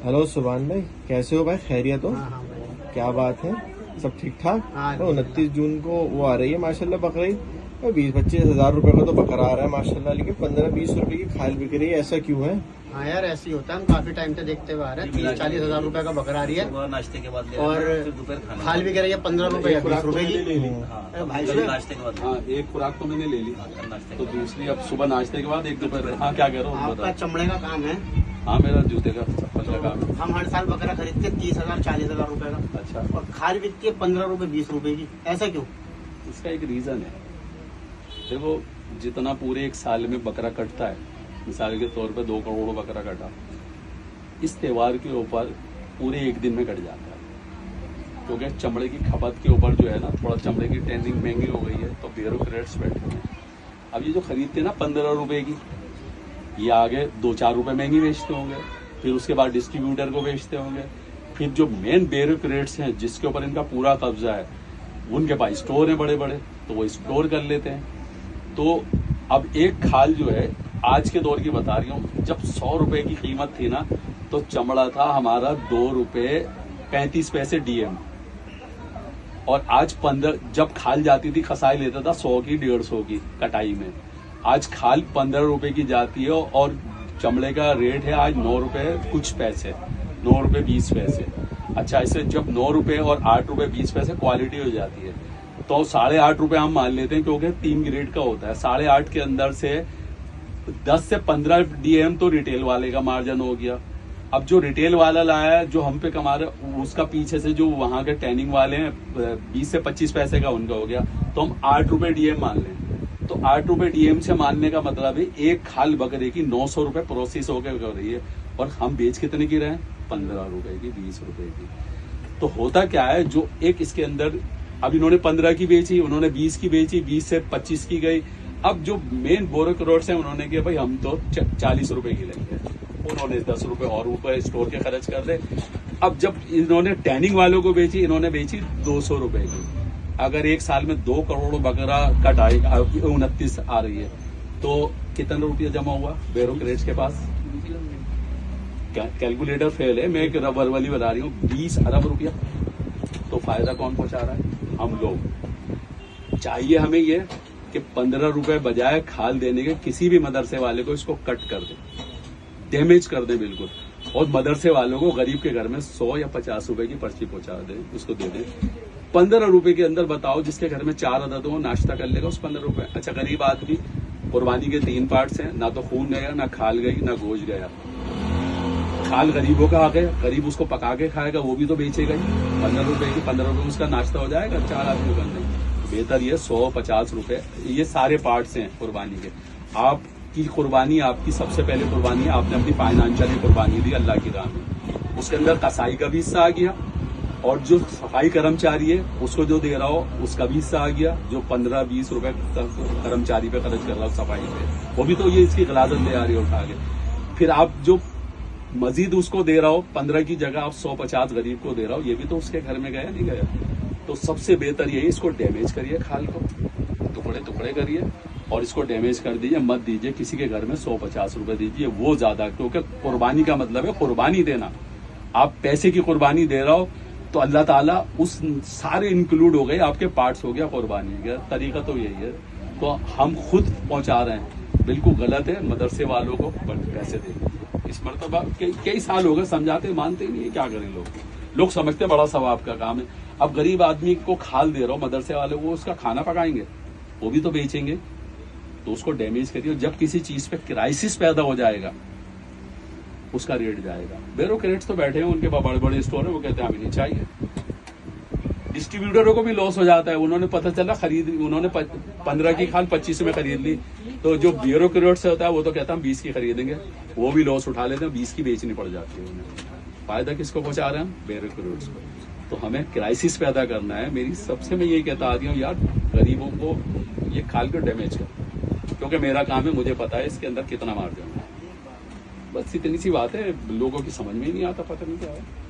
Hello सुभान भाई, कैसे हो भाई? खैरियत हो? हाँ हाँ भाई। क्या बात है, सब ठीक ठाक? हाँ तो 29 जून को वो आ रही है माशाल्लाह बकरीद। 20-25 हज़ार रुपए का तो बकरा आ रहा है माशाल्लाह, लेकिन 15-20 रुपए की खाल बिक रही है, ऐसा क्यों है? हाँ यार, ऐसे ही होता है। हम काफी टाइम से देखते हुए आ रहे हैं। 30-40 हजार रुपए का बकरा आ रही है सुबह नाश्ते के बाद ले और लेना, फिर दोपहर खाना। खाल भी कह रही है 15 रुपए या 20 रुपए की। हाँ, भाई कभी साहब, नाश्ते के बाद हाँ, एक खुराक तो मैंने ले ली, नाश्ते तो के बाद। दूसरी अब सुबह नाश्ते के बाद एक दोपहर। हाँ, क्या कह रहा हूँ आपका बता। चमड़े का काम है। हाँ, मेरा जूते का चप्पल का काम है। हम हर साल बकरा खरीदते हैं 30,000 40,000 रुपए का, अच्छा, और खाल बिकती है 15 रुपए 20 रुपए की। ऐसा क्यों? इसका एक रीजन है। देखो, जितना पूरे एक साल में बकरा कटता है, मिसाल के तौर पे 2 करोड़ बकरा कटा, इस त्योहार के ऊपर पूरे एक दिन में कट जाता है। क्योंकि चमड़े की खपत के ऊपर जो है ना, थोड़ा चमड़े की टैनिंग महंगी हो गई है, तो ब्यूरोक्रेट्स बैठे हुए हैं। अब ये जो खरीदते हैं ना 15 रुपए की, ये आगे 2-4 रुपए महंगी बेचते होंगे, फिर उसके बाद डिस्ट्रीब्यूटर को बेचते होंगे, फिर जो मेन ब्यूरोक्रेट्स हैं जिसके ऊपर इनका पूरा कब्जा है, उनके पास स्टोर है बड़े बड़े, तो वो स्टोर कर लेते हैं। तो अब एक खाल जो है, आज के दौर की बता रही हूँ, जब 100 रुपए की कीमत थी ना, तो चमड़ा था हमारा 2 रुपए 35 पैसे डीएम। और आज 15, जब खाल जाती थी खसाई लेता था 100 की 150 की कटाई में। आज खाल 15 रुपए की जाती है और चमड़े का रेट है आज 9 रुपए कुछ पैसे, 9 रुपए 20 पैसे। अच्छा, इसे जब 9 रुपए और 8 रुपए 20 पैसे क्वालिटी हो जाती है, तो 8.5 रुपए हम मान लेते हैं, क्योंकि 3 ग्रेड का होता है। 8.5 के अंदर से 10 से 15 डीएम तो रिटेल वाले का मार्जिन हो गया। अब जो रिटेल वाला लाया है, जो हम पे कमा रहे, उसका पीछे से जो वहां के टैनिंग वाले हैं 20 से 25 पैसे का उनका हो गया, तो हम 8 रुपए डीएम मान लें। तो 8 रुपए डीएम से मानने का मतलब है एक खाल बकरे की 900 रुपए प्रोसेस होकर कर रही है, और हम बेच कितने की रहे हैं? 15 रुपए की, 20 रुपए की। तो होता क्या है, जो एक इसके अंदर अब इन्होंने 15 की बेची, उन्होंने 20 की बेची, 20 से 25 की गई। अब जो मेन ब्यूरोक्रेट्स हैं, उन्होंने किया भाई हम तो 40 रुपए की लेंगे, उन्होंने 10 रुपए और ऊपर स्टोर के खर्च कर दे। अब जब इन्होंने टैनिंग वालों को बेची, इन्होंने बेची 200 रुपए की। अगर एक साल में 2 करोड़ बकरा कटाई 29 आ रही है, तो कितना रुपया जमा हुआ ब्यूरोक्रेट्स के पास? कैलकुलेटर फेल है, मैं एक रबर वाली बता रही हूँ, 20 अरब रुपया। तो फायदा कौन पहुंचा रहा है? हम लोग। चाहिए हमें ये कि 15 रुपए बजाय खाल देने के किसी भी मदरसे वाले को इसको कट कर दे, डैमेज कर दे बिल्कुल, और मदरसे वालों को गरीब के घर में 100 या 50 रुपए की पर्ची पहुंचा दे, उसको दे दे। 15 रुपए के अंदर बताओ, जिसके घर में 4 अदद हो, नाश्ता कर लेगा उस 15 रुपए। अच्छा, गरीब आदमी, कुर्बानी के 3 पार्ट्स हैं, ना तो खून गया, ना खाल गई, ना गोश्त गया। खाल गरीबों का आ गया, गरीब उसको पका के खाएगा, वो भी तो बेचेगा ही। 15 रुपए की, 15 रुपए उसका नाश्ता हो जाएगा 4 आदमियों का। नहीं, बेहतर ये 100-50 रुपए, ये सारे पार्ट्स हैं कुर्बानी के। आपकी कुर्बानी, आपकी सबसे पहले कुर्बानी है, आपने अपनी फाइनेंशियली कुर्बानी दी अल्लाह की राह में, उसके अंदर कसाई का भी हिस्सा आ गया, और जो सफाई कर्मचारी है उसको जो दे रहा हो उसका भी हिस्सा आ गया, जो 15-20 रुपए कर्मचारी पे खर्च कर रहा हो सफाई पे, वो भी तो ये इसकी गलाजत ले आ रही है उठा के। फिर आप जो मजीद उसको दे रहा हो, 15 की जगह आप 100-50 गरीब को दे रहा हो, ये भी तो उसके घर में गया नहीं गया। तो सबसे बेहतर यही, इसको डैमेज करिए, खाल को टुकड़े टुकड़े करिए और इसको डैमेज कर दीजिए, मत दीजिए किसी के घर में। 100-50 रुपए दीजिए, वो ज्यादा, क्योंकि कुर्बानी का मतलब है कुर्बानी देना। आप पैसे की कुर्बानी दे रहा हो, तो अल्लाह ताला उस सारे इंक्लूड हो गए, आपके पार्ट्स हो गया कुर्बानी का तरीका, तो यही है। तो हम खुद पहुंचा रहे हैं, बिल्कुल गलत है मदरसे वालों को पैसे देंगे। इस मरतबा कई साल हो गए समझाते, मानते ही नहीं है, क्या करें लोग समझते बड़ा सवाब का काम है। अब गरीब आदमी को खाल दे रहा हो मदरसे वाले, वो उसका खाना पकाएंगे, वो भी तो बेचेंगे, तो उसको डैमेज करिए। जब किसी चीज पे क्राइसिस पैदा हो जाएगा, उसका रेट जाएगा। ब्यूरोक्रेट्स तो बैठे हैं, उनके पास बड़े बड़े स्टोर है, वो कहते हैं हमें नहीं चाहिए। डिस्ट्रीब्यूटरों को भी लॉस हो जाता है, उन्होंने पता चला उन्होंने 15 की खाल 25 में खरीद ली, तो जो ब्यूरोक्रेट से होता है वो तो कहता है हम 20 की खरीदेंगे, वो भी लॉस उठा लेते हैं, 20 की बेचनी पड़ जाती है उन्हें। फायदा किसको पहुंचा रहे हैं हम? ब्यूरोक्रेट्स को। तो हमें क्राइसिस पैदा करना है। मेरी सबसे मैं ये कहता आती हूँ, यार गरीबों को ये खाल को डैमेज कर, क्योंकि मेरा काम है, मुझे पता है इसके अंदर कितना मार्जिन है। बस इतनी सी बात है, लोगों की समझ में ही नहीं आता, पता नहीं क्या है।